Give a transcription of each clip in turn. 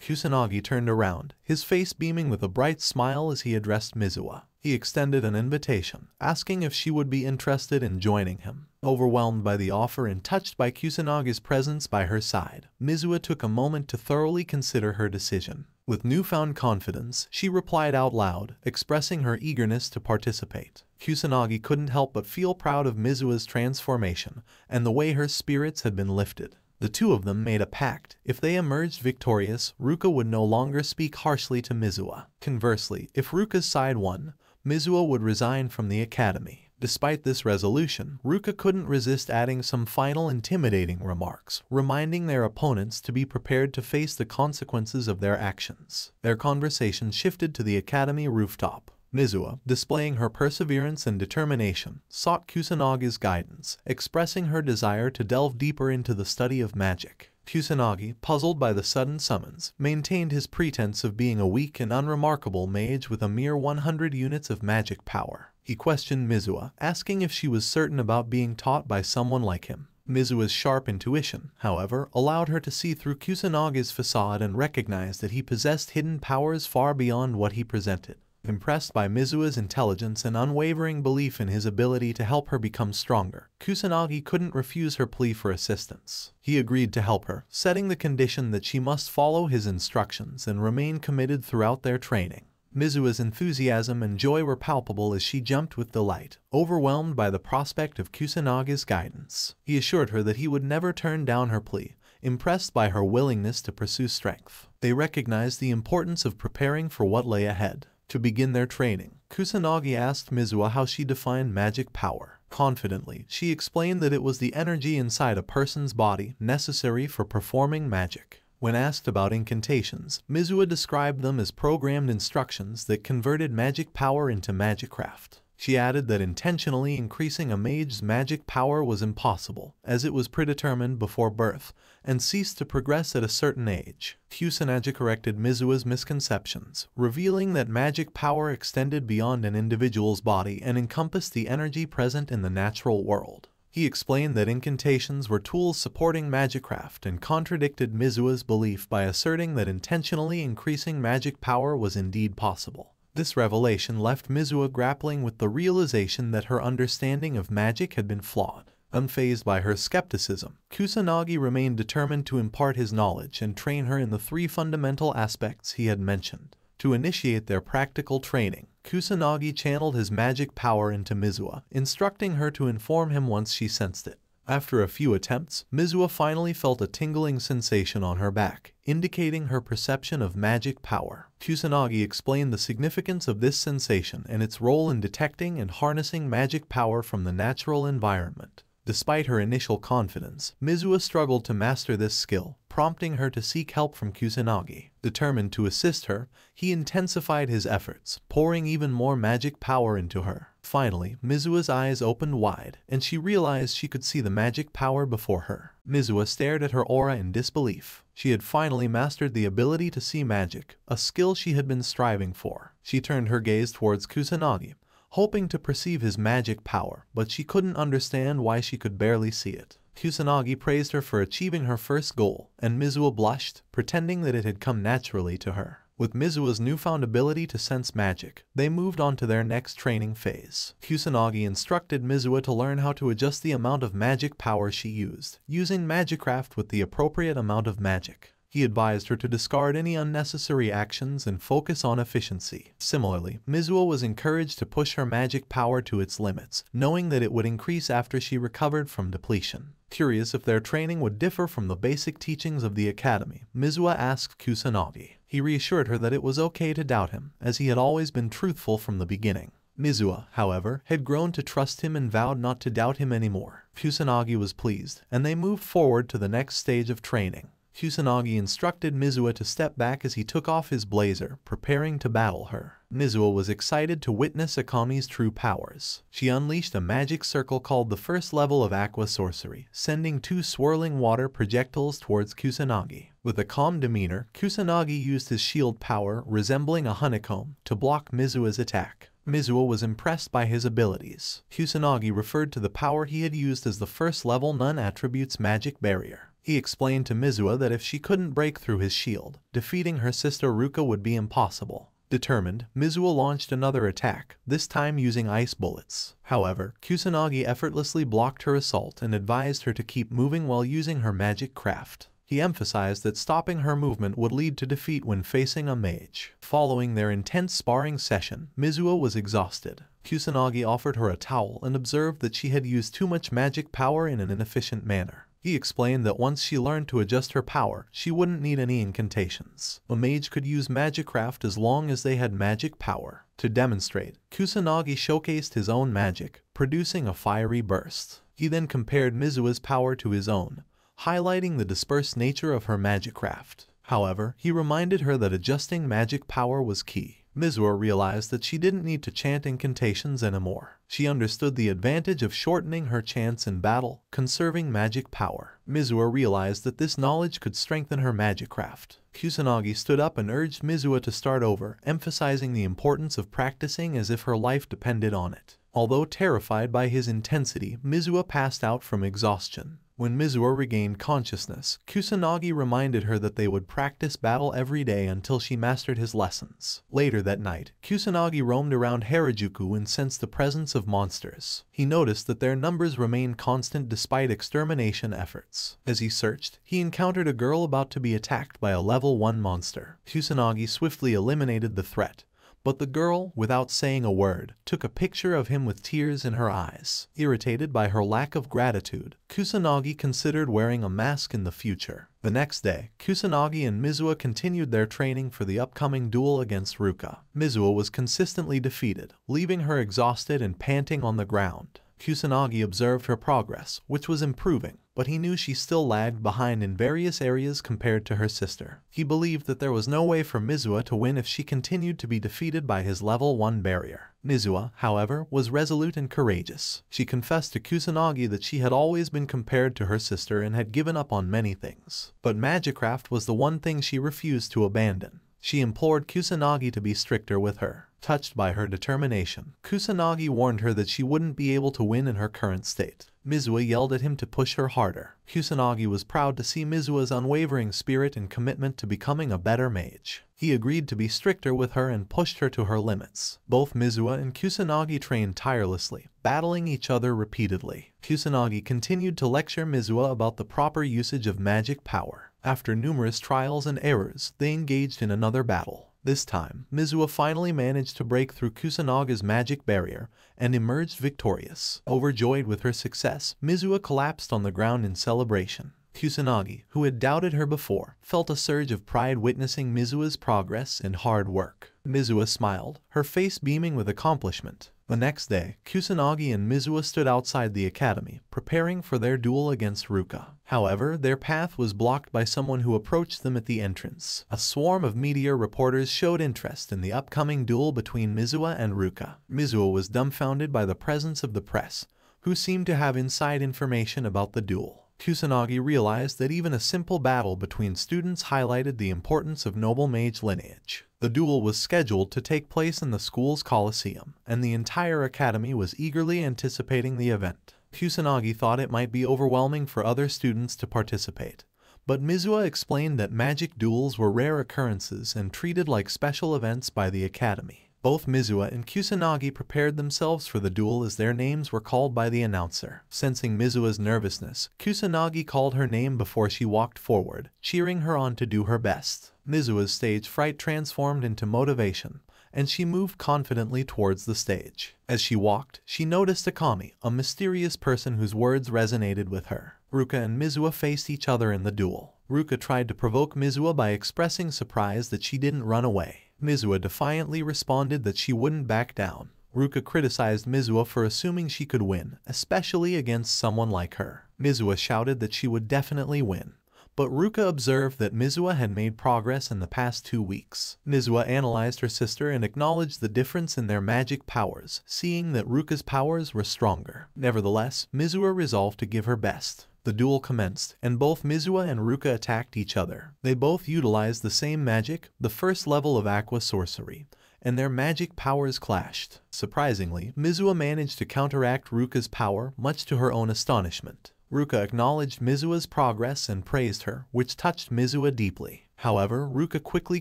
Kusanagi turned around, his face beaming with a bright smile as he addressed Mizuwa. He extended an invitation, asking if she would be interested in joining him. Overwhelmed by the offer and touched by Kusanagi's presence by her side, Mizuwa took a moment to thoroughly consider her decision. With newfound confidence, she replied out loud, expressing her eagerness to participate. Kusanagi couldn't help but feel proud of Mizuwa's transformation and the way her spirits had been lifted. The two of them made a pact. If they emerged victorious, Ruka would no longer speak harshly to Mizuwa. Conversely, if Ruka's side won, Mizuwa would resign from the academy. Despite this resolution, Ruka couldn't resist adding some final intimidating remarks, reminding their opponents to be prepared to face the consequences of their actions. Their conversation shifted to the academy rooftop. Mizuwa, displaying her perseverance and determination, sought Kusanagi's guidance, expressing her desire to delve deeper into the study of magic. Kusanagi, puzzled by the sudden summons, maintained his pretense of being a weak and unremarkable mage with a mere 100 units of magic power. He questioned Mizuwa, asking if she was certain about being taught by someone like him. Mizuwa's sharp intuition, however, allowed her to see through Kusanagi's facade and recognize that he possessed hidden powers far beyond what he presented. Impressed by Mizuwa's intelligence and unwavering belief in his ability to help her become stronger, Kusanagi couldn't refuse her plea for assistance. He agreed to help her, setting the condition that she must follow his instructions and remain committed throughout their training. Mizuwa's enthusiasm and joy were palpable as she jumped with delight, overwhelmed by the prospect of Kusanagi's guidance. He assured her that he would never turn down her plea, impressed by her willingness to pursue strength. They recognized the importance of preparing for what lay ahead. To begin their training, Kusanagi asked Mizuwa how she defined magic power. Confidently, she explained that it was the energy inside a person's body necessary for performing magic. When asked about incantations, Mizuwa described them as programmed instructions that converted magic power into magicraft. She added that intentionally increasing a mage's magic power was impossible, as it was predetermined before birth, and ceased to progress at a certain age. Kusanagi corrected Mizuwa's misconceptions, revealing that magic power extended beyond an individual's body and encompassed the energy present in the natural world. He explained that incantations were tools supporting magicraft and contradicted Mizuwa's belief by asserting that intentionally increasing magic power was indeed possible. This revelation left Mizuwa grappling with the realization that her understanding of magic had been flawed. Unfazed by her skepticism, Kusanagi remained determined to impart his knowledge and train her in the three fundamental aspects he had mentioned. To initiate their practical training, Kusanagi channeled his magic power into Mizuwa, instructing her to inform him once she sensed it. After a few attempts, Mizuwa finally felt a tingling sensation on her back, indicating her perception of magic power. Kusanagi explained the significance of this sensation and its role in detecting and harnessing magic power from the natural environment. Despite her initial confidence, Mizuwa struggled to master this skill, prompting her to seek help from Kusanagi. Determined to assist her, he intensified his efforts, pouring even more magic power into her. Finally, Mizuwa's eyes opened wide, and she realized she could see the magic power before her. Mizuwa stared at her aura in disbelief. She had finally mastered the ability to see magic, a skill she had been striving for. She turned her gaze towards Kusanagi, hoping to perceive his magic power, but she couldn't understand why she could barely see it. Kusanagi praised her for achieving her first goal, and Mizuwa blushed, pretending that it had come naturally to her. With Mizuwa's newfound ability to sense magic, they moved on to their next training phase. Kusanagi instructed Mizuwa to learn how to adjust the amount of magic power she used, using magicraft with the appropriate amount of magic. He advised her to discard any unnecessary actions and focus on efficiency. Similarly, Mizuwa was encouraged to push her magic power to its limits, knowing that it would increase after she recovered from depletion. Curious if their training would differ from the basic teachings of the academy, Mizuwa asked Kusanagi. He reassured her that it was okay to doubt him, as he had always been truthful from the beginning. Mizuwa, however, had grown to trust him and vowed not to doubt him anymore. Kusanagi was pleased, and they moved forward to the next stage of training. Kusanagi instructed Mizuwa to step back as he took off his blazer, preparing to battle her. Mizuwa was excited to witness Akami's true powers. She unleashed a magic circle called the first level of aqua sorcery, sending two swirling water projectiles towards Kusanagi. With a calm demeanor, Kusanagi used his shield power, resembling a honeycomb, to block Mizuwa's attack. Mizuwa was impressed by his abilities. Kusanagi referred to the power he had used as the first level non-attributes magic barrier. He explained to Mizua that if she couldn't break through his shield, defeating her sister Ruka would be impossible. Determined, Mizua launched another attack, this time using ice bullets. However, Kusanagi effortlessly blocked her assault and advised her to keep moving while using her magic craft. He emphasized that stopping her movement would lead to defeat when facing a mage. Following their intense sparring session, Mizua was exhausted. Kusanagi offered her a towel and observed that she had used too much magic power in an inefficient manner. He explained that once she learned to adjust her power, she wouldn't need any incantations. A mage could use magicraft as long as they had magic power. To demonstrate, Kusanagi showcased his own magic, producing a fiery burst. He then compared Mizua's power to his own, highlighting the dispersed nature of her magicraft. However, he reminded her that adjusting magic power was key. Mizua realized that she didn't need to chant incantations anymore. She understood the advantage of shortening her chants in battle, conserving magic power. Mizua realized that this knowledge could strengthen her magicraft. Kusanagi stood up and urged Mizua to start over, emphasizing the importance of practicing as if her life depended on it. Although terrified by his intensity, Mizua passed out from exhaustion. When Mizua regained consciousness, Kusanagi reminded her that they would practice battle every day until she mastered his lessons. Later that night, Kusanagi roamed around Harajuku and sensed the presence of monsters. He noticed that their numbers remained constant despite extermination efforts. As he searched, he encountered a girl about to be attacked by a level 1 monster. Kusanagi swiftly eliminated the threat. But the girl, without saying a word, took a picture of him with tears in her eyes. Irritated by her lack of gratitude, Kusanagi considered wearing a mask in the future. The next day, Kusanagi and Mizua continued their training for the upcoming duel against Ruka. Mizua was consistently defeated, leaving her exhausted and panting on the ground. Kusanagi observed her progress, which was improving, but he knew she still lagged behind in various areas compared to her sister. He believed that there was no way for Mizua to win if she continued to be defeated by his level 1 barrier. Mizua, however, was resolute and courageous. She confessed to Kusanagi that she had always been compared to her sister and had given up on many things. But magicraft was the one thing she refused to abandon. She implored Kusanagi to be stricter with her. Touched by her determination, Kusanagi warned her that she wouldn't be able to win in her current state. Mizua yelled at him to push her harder. Kusanagi was proud to see Mizua's unwavering spirit and commitment to becoming a better mage. He agreed to be stricter with her and pushed her to her limits. Both Mizua and Kusanagi trained tirelessly, battling each other repeatedly. Kusanagi continued to lecture Mizua about the proper usage of magic power. After numerous trials and errors, they engaged in another battle. This time, Mizua finally managed to break through Kusanaga's magic barrier and emerged victorious. Overjoyed with her success, Mizua collapsed on the ground in celebration. Kusanagi, who had doubted her before, felt a surge of pride witnessing Mizua's progress and hard work. Mizua smiled, her face beaming with accomplishment. The next day, Kusanagi and Mizua stood outside the academy, preparing for their duel against Ruka. However, their path was blocked by someone who approached them at the entrance. A swarm of media reporters showed interest in the upcoming duel between Mizua and Ruka. Mizua was dumbfounded by the presence of the press, who seemed to have inside information about the duel. Kusanagi realized that even a simple battle between students highlighted the importance of noble mage lineage. The duel was scheduled to take place in the school's coliseum, and the entire academy was eagerly anticipating the event. Kusanagi thought it might be overwhelming for other students to participate, but Mizua explained that magic duels were rare occurrences and treated like special events by the academy. Both Mizua and Kusanagi prepared themselves for the duel as their names were called by the announcer. Sensing Mizua's nervousness, Kusanagi called her name before she walked forward, cheering her on to do her best. Mizua's stage fright transformed into motivation, and she moved confidently towards the stage. As she walked, she noticed Akami, a mysterious person whose words resonated with her. Ruka and Mizua faced each other in the duel. Ruka tried to provoke Mizua by expressing surprise that she didn't run away. Mizua defiantly responded that she wouldn't back down. Ruka criticized Mizua for assuming she could win, especially against someone like her. Mizua shouted that she would definitely win, but Ruka observed that Mizua had made progress in the past 2 weeks. Mizua analyzed her sister and acknowledged the difference in their magic powers, seeing that Ruka's powers were stronger. Nevertheless, Mizua resolved to give her best. The duel commenced, and both Mizua and Ruka attacked each other. They both utilized the same magic, the first level of aqua sorcery, and their magic powers clashed. Surprisingly, Mizua managed to counteract Ruka's power, much to her own astonishment. Ruka acknowledged Mizua's progress and praised her, which touched Mizua deeply. However, Ruka quickly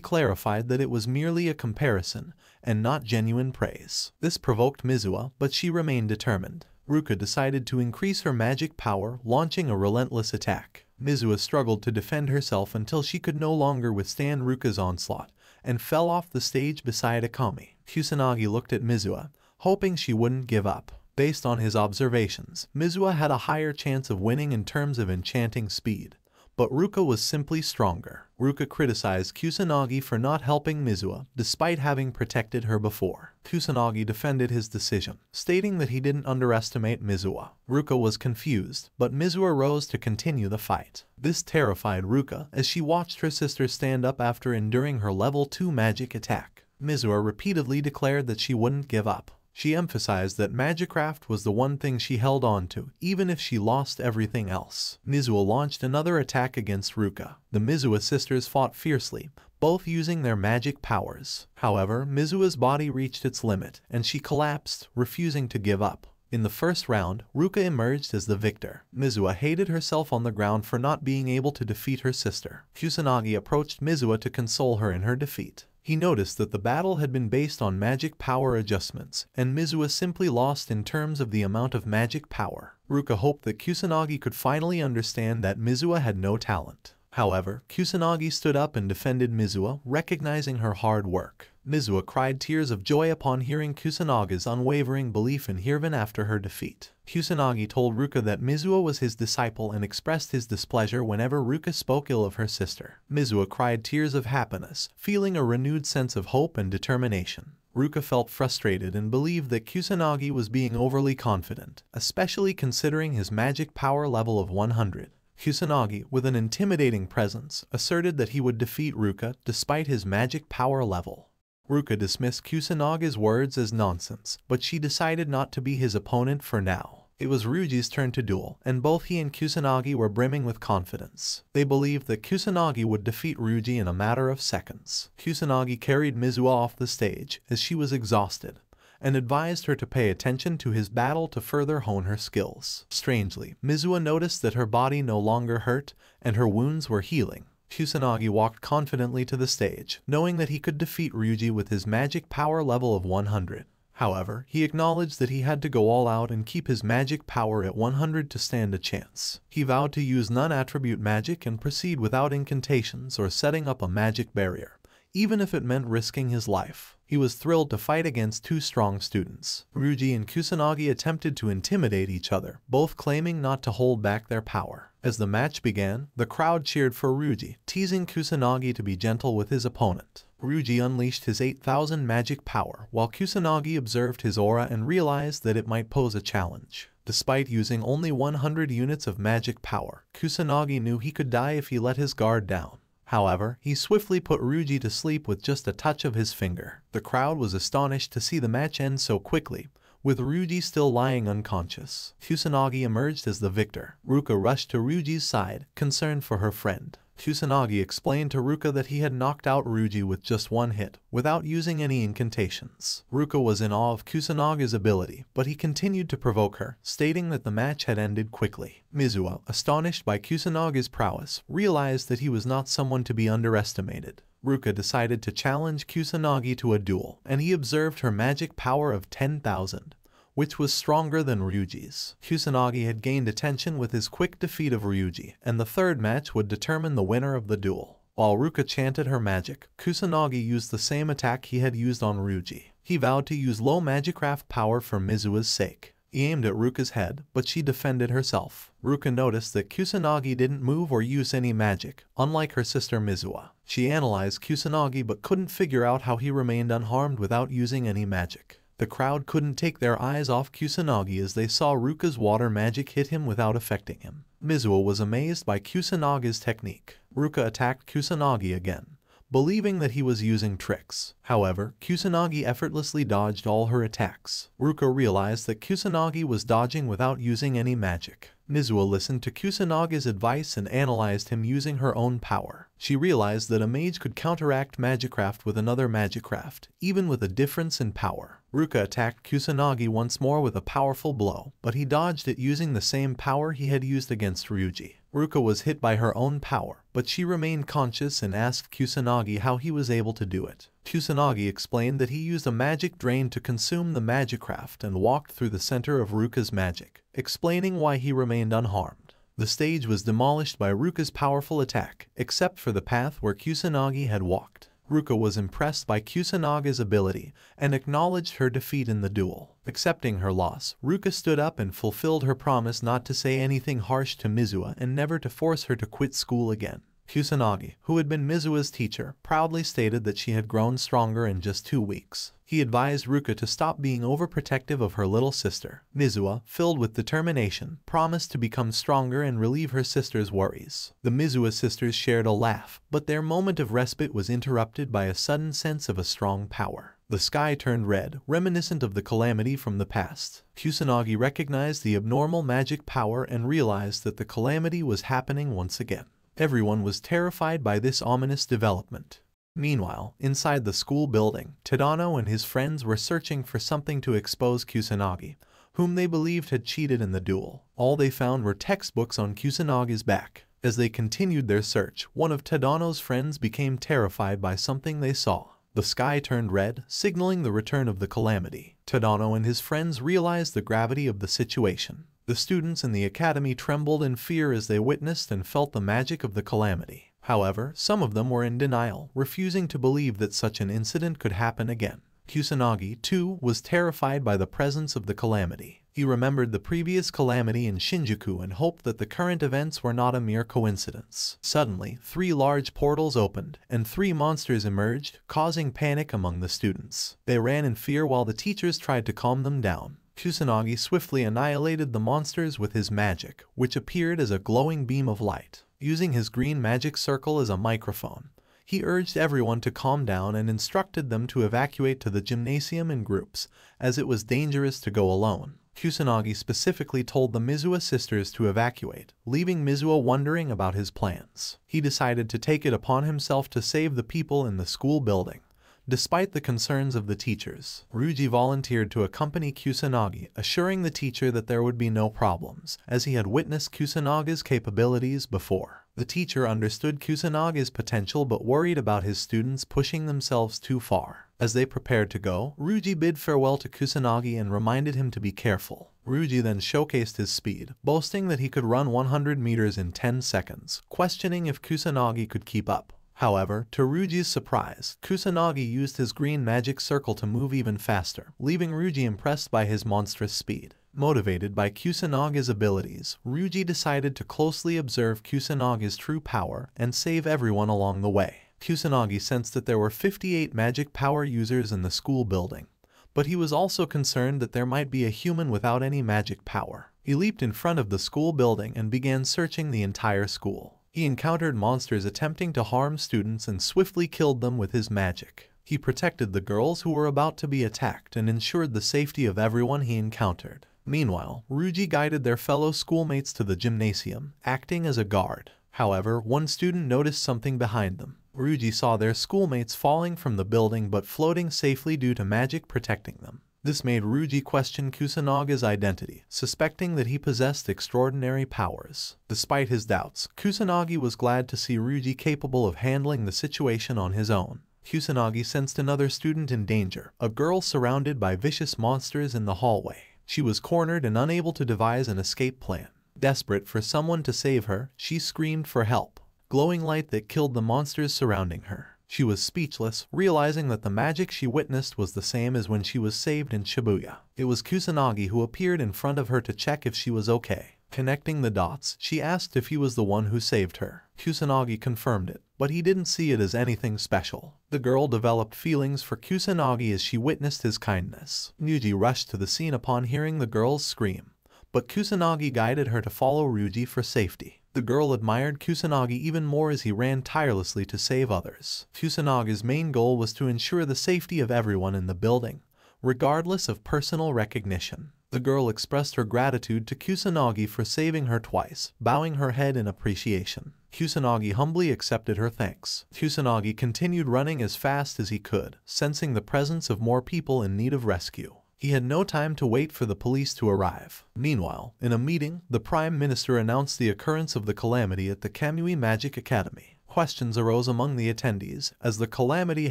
clarified that it was merely a comparison and not genuine praise. This provoked Mizua, but she remained determined. Ruka decided to increase her magic power, launching a relentless attack. Mizua struggled to defend herself until she could no longer withstand Ruka's onslaught and fell off the stage beside Akami. Kusanagi looked at Mizua, hoping she wouldn't give up. Based on his observations, Mizua had a higher chance of winning in terms of enchanting speed, but Ruka was simply stronger. Ruka criticized Kusanagi for not helping Mizua, despite having protected her before. Kusanagi defended his decision, stating that he didn't underestimate Mizua. Ruka was confused, but Mizua rose to continue the fight. This terrified Ruka as she watched her sister stand up after enduring her level 2 magic attack. Mizua repeatedly declared that she wouldn't give up. She emphasized that magicraft was the one thing she held on to, even if she lost everything else. Mizua launched another attack against Ruka. The Mizua sisters fought fiercely, both using their magic powers. However, Mizua's body reached its limit, and she collapsed, refusing to give up. In the first round, Ruka emerged as the victor. Mizua hated herself on the ground for not being able to defeat her sister. Kusanagi approached Mizua to console her in her defeat. He noticed that the battle had been based on magic power adjustments, and Mizua simply lost in terms of the amount of magic power. Ruka hoped that Kusanagi could finally understand that Mizua had no talent. However, Kusanagi stood up and defended Mizua, recognizing her hard work. Mizua cried tears of joy upon hearing Kusanagi's unwavering belief in Hirvan after her defeat. Kusanagi told Ruka that Mizua was his disciple and expressed his displeasure whenever Ruka spoke ill of her sister. Mizua cried tears of happiness, feeling a renewed sense of hope and determination. Ruka felt frustrated and believed that Kusanagi was being overly confident, especially considering his magic power level of 100. Kusanagi, with an intimidating presence, asserted that he would defeat Ruka despite his magic power level. Ruka dismissed Kusanagi's words as nonsense, but she decided not to be his opponent for now. It was Ryuji's turn to duel, and both he and Kusanagi were brimming with confidence. They believed that Kusanagi would defeat Ryuji in a matter of seconds. Kusanagi carried Mizua off the stage, as she was exhausted, and advised her to pay attention to his battle to further hone her skills. Strangely, Mizua noticed that her body no longer hurt, and her wounds were healing. Kusanagi walked confidently to the stage, knowing that he could defeat Ryuji with his magic power level of 100. However, he acknowledged that he had to go all out and keep his magic power at 100 to stand a chance. He vowed to use non-attribute magic and proceed without incantations or setting up a magic barrier, even if it meant risking his life. He was thrilled to fight against two strong students. Ryuji and Kusanagi attempted to intimidate each other, both claiming not to hold back their power. As the match began, the crowd cheered for Ryuji, teasing Kusanagi to be gentle with his opponent. Ryuji unleashed his 8,000 magic power, while Kusanagi observed his aura and realized that it might pose a challenge. Despite using only 100 units of magic power, Kusanagi knew he could die if he let his guard down. However, he swiftly put Ryuji to sleep with just a touch of his finger. The crowd was astonished to see the match end so quickly, with Ryuji still lying unconscious. Kusanagi emerged as the victor. Ruka rushed to Ryuji's side, concerned for her friend. Kusanagi explained to Ruka that he had knocked out Ryuji with just one hit, without using any incantations. Ruka was in awe of Kusanagi's ability, but he continued to provoke her, stating that the match had ended quickly. Mizua, astonished by Kusanagi's prowess, realized that he was not someone to be underestimated. Ruka decided to challenge Kusanagi to a duel, and he observed her magic power of 10,000. Which was stronger than Ryuji's. Kusanagi had gained attention with his quick defeat of Ryuji, and the third match would determine the winner of the duel. While Ruka chanted her magic, Kusanagi used the same attack he had used on Ryuji. He vowed to use low magicraft power for Mizua's sake. He aimed at Ruka's head, but she defended herself. Ruka noticed that Kusanagi didn't move or use any magic, unlike her sister Mizua. She analyzed Kusanagi but couldn't figure out how he remained unharmed without using any magic. The crowd couldn't take their eyes off Kusanagi as they saw Ruka's water magic hit him without affecting him. Mizua was amazed by Kusanagi's technique. Ruka attacked Kusanagi again, believing that he was using tricks. However, Kusanagi effortlessly dodged all her attacks. Ruka realized that Kusanagi was dodging without using any magic. MANHUA listened to Kusanagi's advice and analyzed him using her own power. She realized that a mage could counteract Magicraft with another Magicraft, even with a difference in power. Ruka attacked Kusanagi once more with a powerful blow, but he dodged it using the same power he had used against Ryuji. Ruka was hit by her own power, but she remained conscious and asked Kusanagi how he was able to do it. Kusanagi explained that he used a magic drain to consume the Magicraft and walked through the center of Ruka's magic, explaining why he remained unharmed. The stage was demolished by Ruka's powerful attack, except for the path where Kusanagi had walked. Ruka was impressed by Kusanaga's ability and acknowledged her defeat in the duel. Accepting her loss, Ruka stood up and fulfilled her promise not to say anything harsh to MANHUA and never to force her to quit school again. Kusanagi, who had been MANHUA's teacher, proudly stated that she had grown stronger in just 2 weeks. He advised Ruka to stop being overprotective of her little sister. MANHUA, filled with determination, promised to become stronger and relieve her sister's worries. The MANHUA sisters shared a laugh, but their moment of respite was interrupted by a sudden sense of a strong power. The sky turned red, reminiscent of the calamity from the past. Kusanagi recognized the abnormal magic power and realized that the calamity was happening once again. Everyone was terrified by this ominous development. Meanwhile, inside the school building, Tadano and his friends were searching for something to expose Kusanagi, whom they believed had cheated in the duel. All they found were textbooks on Kusanagi's back. As they continued their search, one of Tadano's friends became terrified by something they saw. The sky turned red, signaling the return of the calamity. Tadano and his friends realized the gravity of the situation. The students in the academy trembled in fear as they witnessed and felt the magic of the calamity. However, some of them were in denial, refusing to believe that such an incident could happen again. Kusanagi, too, was terrified by the presence of the calamity. He remembered the previous calamity in Shinjuku and hoped that the current events were not a mere coincidence. Suddenly, 3 large portals opened, and 3 monsters emerged, causing panic among the students. They ran in fear while the teachers tried to calm them down. Kusanagi swiftly annihilated the monsters with his magic, which appeared as a glowing beam of light. Using his green magic circle as a microphone, he urged everyone to calm down and instructed them to evacuate to the gymnasium in groups, as it was dangerous to go alone. Kusanagi specifically told the MANHUA sisters to evacuate, leaving MANHUA wondering about his plans. He decided to take it upon himself to save the people in the school building. Despite the concerns of the teachers, Ryuji volunteered to accompany Kusanagi, assuring the teacher that there would be no problems, as he had witnessed Kusanagi's capabilities before. The teacher understood Kusanagi's potential but worried about his students pushing themselves too far. As they prepared to go, Ryuji bid farewell to Kusanagi and reminded him to be careful. Ryuji then showcased his speed, boasting that he could run 100 meters in 10 seconds, questioning if Kusanagi could keep up. However, to Ryuji's surprise, Kusanagi used his green magic circle to move even faster, leaving Ryuji impressed by his monstrous speed. Motivated by Kusanagi's abilities, Ryuji decided to closely observe Kusanagi's true power and save everyone along the way. Kusanagi sensed that there were 58 magic power users in the school building, but he was also concerned that there might be a human without any magic power. He leaped in front of the school building and began searching the entire school. He encountered monsters attempting to harm students and swiftly killed them with his magic. He protected the girls who were about to be attacked and ensured the safety of everyone he encountered. Meanwhile, Ryuji guided their fellow schoolmates to the gymnasium, acting as a guard. However, one student noticed something behind them. Ryuji saw their schoolmates falling from the building but floating safely due to magic protecting them. This made Ryuji question Kusanaga's identity, suspecting that he possessed extraordinary powers. Despite his doubts, Kusanagi was glad to see Ryuji capable of handling the situation on his own. Kusanagi sensed another student in danger, a girl surrounded by vicious monsters in the hallway. She was cornered and unable to devise an escape plan. Desperate for someone to save her, she screamed for help. Glowing light that killed the monsters surrounding her. She was speechless, realizing that the magic she witnessed was the same as when she was saved in Shibuya. It was Kusanagi who appeared in front of her to check if she was okay. Connecting the dots, she asked if he was the one who saved her. Kusanagi confirmed it, but he didn't see it as anything special. The girl developed feelings for Kusanagi as she witnessed his kindness. Ryuji rushed to the scene upon hearing the girl's scream, but Kusanagi guided her to follow Ryuji for safety. The girl admired Kusanagi even more as he ran tirelessly to save others. Kusanagi's main goal was to ensure the safety of everyone in the building, regardless of personal recognition. The girl expressed her gratitude to Kusanagi for saving her twice, bowing her head in appreciation. Kusanagi humbly accepted her thanks. Kusanagi continued running as fast as he could, sensing the presence of more people in need of rescue. He had no time to wait for the police to arrive. Meanwhile, in a meeting, the Prime Minister announced the occurrence of the calamity at the Kamui Magic Academy. Questions arose among the attendees, as the calamity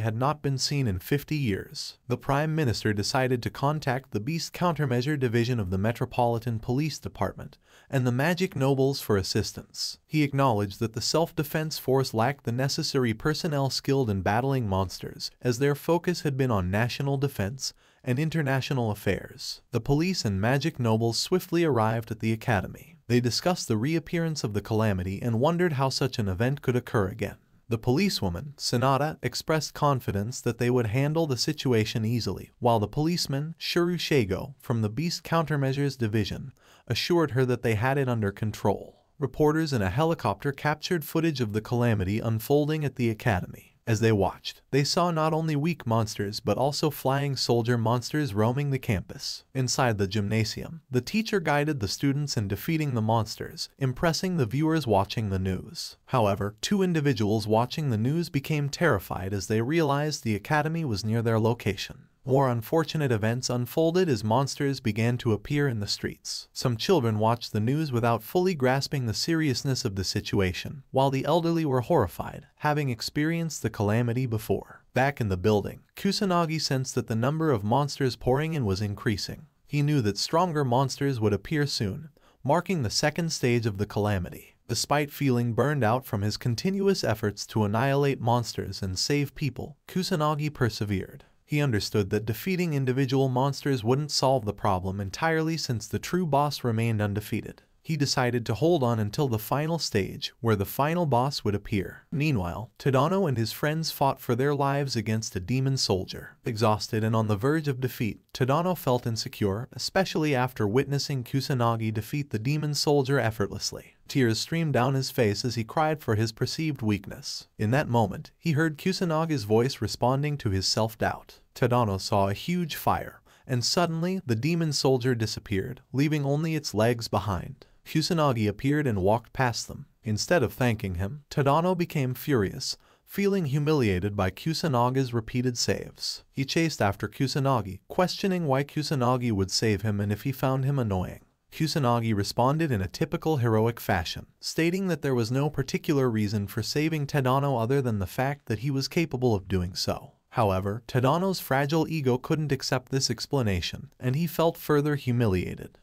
had not been seen in 50 years. The Prime Minister decided to contact the Beast Countermeasure Division of the Metropolitan Police Department and the Magic Nobles for assistance. He acknowledged that the self-defense force lacked the necessary personnel skilled in battling monsters, as their focus had been on national defense and international affairs. The police and magic nobles swiftly arrived at the academy. They discussed the reappearance of the calamity and wondered how such an event could occur again. The policewoman, Sonata, expressed confidence that they would handle the situation easily, while the policeman, Shirushego, from the Beast Countermeasures Division, assured her that they had it under control. Reporters in a helicopter captured footage of the calamity unfolding at the academy. As they watched, they saw not only weak monsters but also flying soldier monsters roaming the campus. Inside the gymnasium, the teacher guided the students in defeating the monsters, impressing the viewers watching the news. However, two individuals watching the news became terrified as they realized the academy was near their location. More unfortunate events unfolded as monsters began to appear in the streets. Some children watched the news without fully grasping the seriousness of the situation, while the elderly were horrified, having experienced the calamity before. Back in the building, Kusanagi sensed that the number of monsters pouring in was increasing. He knew that stronger monsters would appear soon, marking the second stage of the calamity. Despite feeling burned out from his continuous efforts to annihilate monsters and save people, Kusanagi persevered. He understood that defeating individual monsters wouldn't solve the problem entirely since the true boss remained undefeated. He decided to hold on until the final stage, where the final boss would appear. Meanwhile, Tadano and his friends fought for their lives against a demon soldier. Exhausted and on the verge of defeat, Tadano felt insecure, especially after witnessing Kusanagi defeat the demon soldier effortlessly. Tears streamed down his face as he cried for his perceived weakness. In that moment, he heard Kusanagi's voice responding to his self-doubt. Tadano saw a huge fire, and suddenly the demon soldier disappeared, leaving only its legs behind. Kusanagi appeared and walked past them. Instead of thanking him, Tadano became furious, feeling humiliated by Kusanagi's repeated saves. He chased after Kusanagi, questioning why Kusanagi would save him and if he found him annoying. Kusanagi responded in a typical heroic fashion, stating that there was no particular reason for saving Tadano other than the fact that he was capable of doing so. However, Tadano's fragile ego couldn't accept this explanation, and he felt further humiliated.